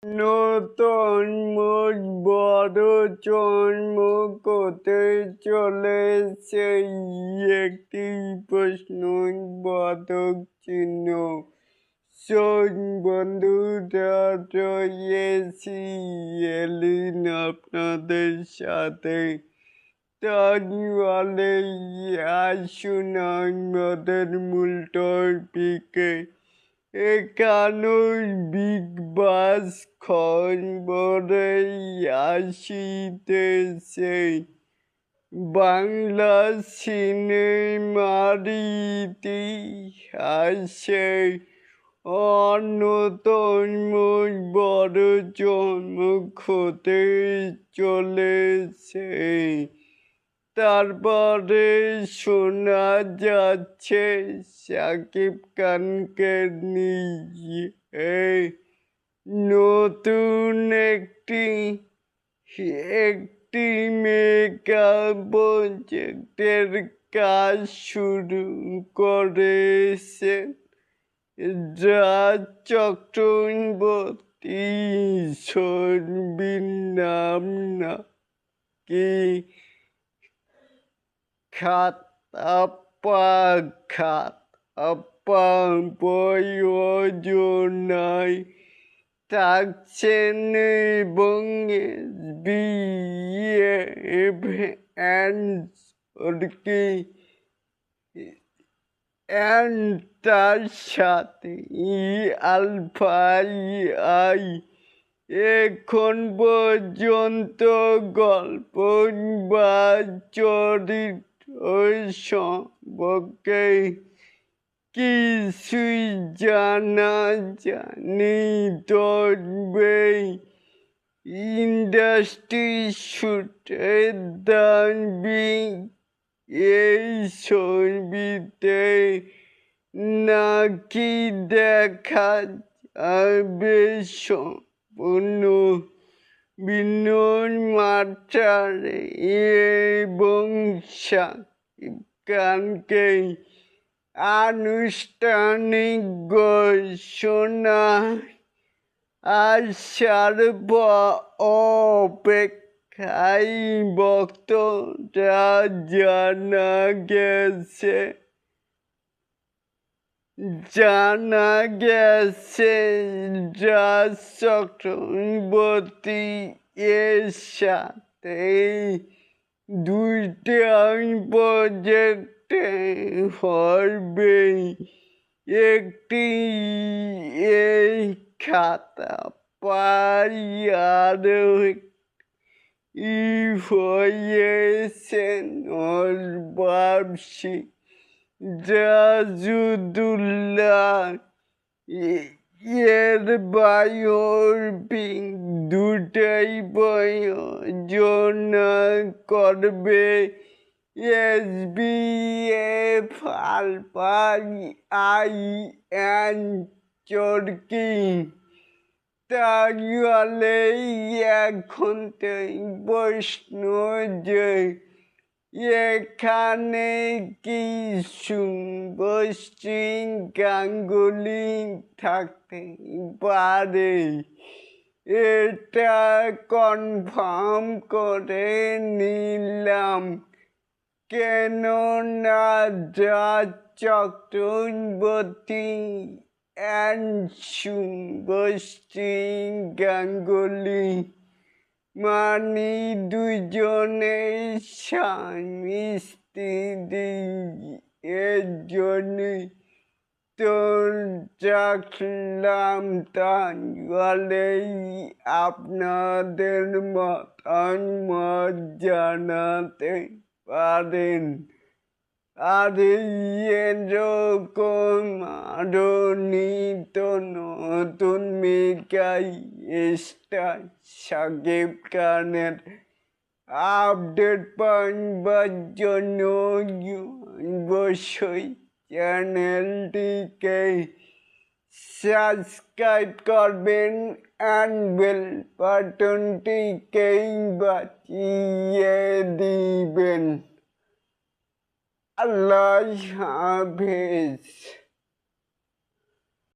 নতুন মুখ বড় চমক হতে চলেছে একটি প্রশ্নবোধক চিহ্ন। শোন বন্ধুরা, রয়েছি এলিন আপনাদের সাথে। তাহলে আসুন আমাদের মূল টপিকে। একানোর বিগ বাস খবরে আসিতেছে। বাংলা সিনেমার ইতিহাসে অন্যতম বড় চমক হতে চলেছে। তারপরে শোনা যাচ্ছে শাকিব খানকে নিয়ে নতুন একটি মেগা প্রজেক্টের কাজ শুরু করেছে রাজ চক্রবর্তী। ছবির নাম নাকি খাতাপ্পা প্রযোজনায় থাকছেন এবং তার সাথে আলফাই এখন পর্যন্ত গল্প বা চরিত্র সম্পর্কে কিছুই জানা যায়নি, তবে ইন্ডাস্ট্রি সূত্রের দাবি এই ছবিতে নাকি দেখা যাবে সম্পূর্ণ ভিন্ন মাত্রার এবং শাকিব খানকে আনুষ্ঠানিক ঘোষণা আসার অপেক্ষায় ভক্তরা। জানা গেছে রাজ চক্রবর্তী এর সাথে দুইটা প্রজেক্টে হবে। একটি এই খাতাপ্পা আর হয়েছেন বার্ষিক রাজুদুল্লাহ এর বায়োপিক। দুটাই প্রযোজনা করবে SBF আলফাই চরকি। তাহলে এখন প্রশ্ন যে এখানে কি শুভশ্রী গাঙ্গুলি থাকতে পারে? এটা কনফার্ম করে নিলাম, কেননা রাজ চক্রবর্তী শুভশ্রী গাঙ্গুলি মানে দুজনেই স্বামী স্ত্রী। এর জন্য তো রাখলাম। তাহলে আপনাদের মতামত জানাতে পারেন। আর এরকম আরো নিত্য নতুন মেগা স্টার শাকিব খানের আপডেট পাওয়ার জন্য অবশ্যই চ্যানেলটিকে সাবস্ক্রাইব করবেন and বেল বাটনটিকে বাজিয়ে দিবেন। আল্লাহ হাফেজ।